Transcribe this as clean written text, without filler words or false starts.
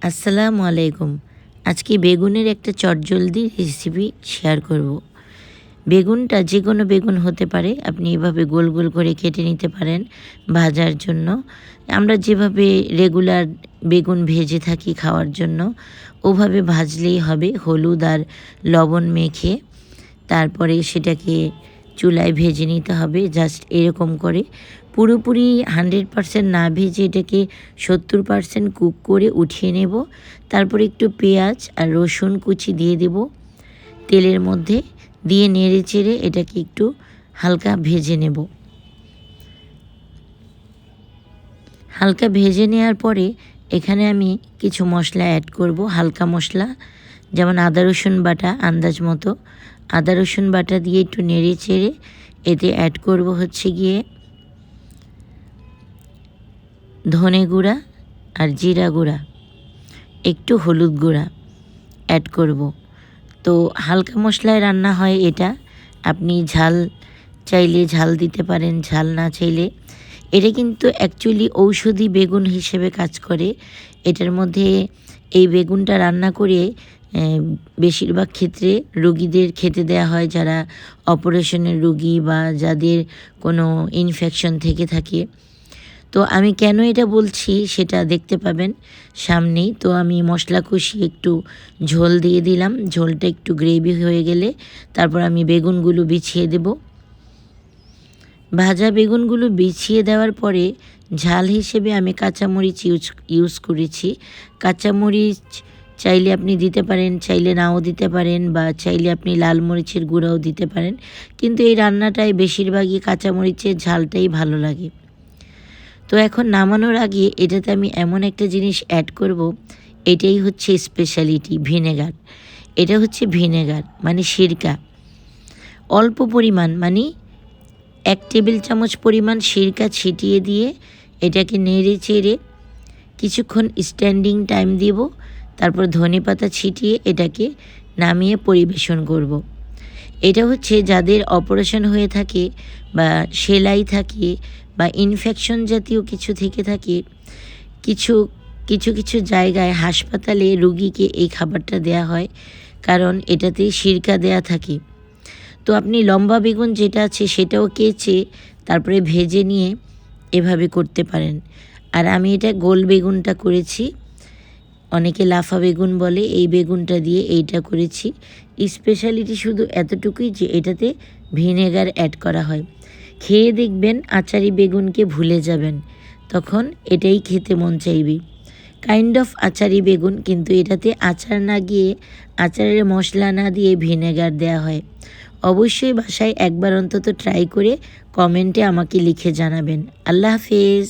আসসালামু আলাইকুম। আজকে বেগুনের একটা চটজলদি রেসিপি শেয়ার করব। বেগুনটা যে কোনো বেগুন হতে পারে, আপনি এভাবে গোল গোল করে কেটে নিতে পারেন ভাজার জন্য। আমরা যেভাবে রেগুলার বেগুন ভেজে থাকি খাওয়ার জন্য, ওভাবে ভাজলেই হবে হলুদ আর লবণ মেখে। তারপরে সেটাকে চুলায় ভেজে নিতে হবে জাস্ট এরকম করে। পুরোপুরি 100% না ভেজে এটাকে 70% কুক করে উঠিয়ে নেব। তারপরে একটু পেঁয়াজ আর রসুন কুচি দিয়ে দেব তেলের মধ্যে, দিয়ে নেড়ে চেড়ে এটাকে একটু হালকা ভেজে নেব। হালকা ভেজে নেওয়ার পরে এখানে আমি কিছু মশলা অ্যাড করব, হালকা মশলা, যেমন আদা রসুন বাটা আন্দাজ মতো। আদা রসুন বাটা দিয়ে একটু নেড়ে চেড়ে এতে অ্যাড করব হচ্ছে গিয়ে ধনে গুঁড়া আর জিরা গুঁড়া, একটু হলুদ গুঁড়া অ্যাড করব। তো হালকা মশলায় রান্না হয় এটা। আপনি ঝাল চাইলে ঝাল দিতে পারেন, ঝাল না চাইলে। এটা কিন্তু অ্যাকচুয়ালি ঔষধি বেগুন হিসেবে কাজ করে। এটার মধ্যে এই বেগুনটা রান্না করে বেশিরভাগ ক্ষেত্রে রোগীদের খেতে দেয়া হয়, যারা অপারেশনের রোগী বা যাদের কোনো ইনফেকশন থেকে থাকে। তো আমি কেন এটা বলছি সেটা দেখতে পাবেন সামনেই। তো আমি মশলা কষিয়ে একটু ঝোল দিয়ে দিলাম। ঝোলটা একটু গ্রেভি হয়ে গেলে তারপর আমি বেগুনগুলো বিছিয়ে দেব। ভাজা বেগুনগুলো বিছিয়ে দেওয়ার পরে ঝাল হিসেবে আমি কাঁচামরিচ ইউজ করেছি। কাঁচামরিচ চাইলে আপনি দিতে পারেন, চাইলে নাও দিতে পারেন, বা চাইলে আপনি লাল মরিচের গুঁড়াও দিতে পারেন। কিন্তু এই রান্নাটায় বেশিরভাগই কাঁচামরিচের ঝালটাই ভালো লাগে। তো এখন নামানোর আগে এটাতে আমি এমন একটা জিনিস অ্যাড করব, এটাই হচ্ছে স্পেশালিটি, ভিনেগার। এটা হচ্ছে ভিনেগার মানে সিরকা। অল্প পরিমাণ, মানে 1 টেবিল চামচ পরিমাণ সিরকা ছিটিয়ে দিয়ে এটাকে নেড়ে চেড়ে কিছুক্ষণ স্ট্যান্ডিং টাইম দিব। তারপর ধনেপাতা ছিটিয়ে এটাকে নামিয়ে পরিবেশন করব। এটা হচ্ছে যাদের অপারেশন হয়ে থাকে বা সেলাই থাকে বা ইনফেকশন জাতীয় কিছু থেকে থাকে, কিছু কিছু কিছু জায়গায় হাসপাতালে রুগীকে এই খাবারটা দেয়া হয়, কারণ এটাতে সিরকা দেয়া থাকে। তো আপনি লম্বা বেগুন যেটা আছে সেটাও কেচে তারপরে ভেজে নিয়ে এভাবে করতে পারেন। আর আমি এটা গোল বেগুনটা করেছি, অনেকে লাফা বেগুন বলে, এই বেগুনটা দিয়ে এইটা করেছি। স্পেশালিটি শুধু এতটুকুই যে এটাতে ভিনেগার অ্যাড করা হয়। খেয়ে দেখবেন আচারি বেগুনকে ভুলে যাবেন, তখন এটাই খেতে মন চাইবে। কাইন্ড অফ আচারি বেগুন, কিন্তু এটাতে আচার না গিয়ে, আচারের মশলা না দিয়ে ভিনেগার দেওয়া হয়। অবশ্যই বাসায় একবার অন্তত ট্রাই করে কমেন্টে আমাকে লিখে জানাবেন। আল্লাহ হাফেজ।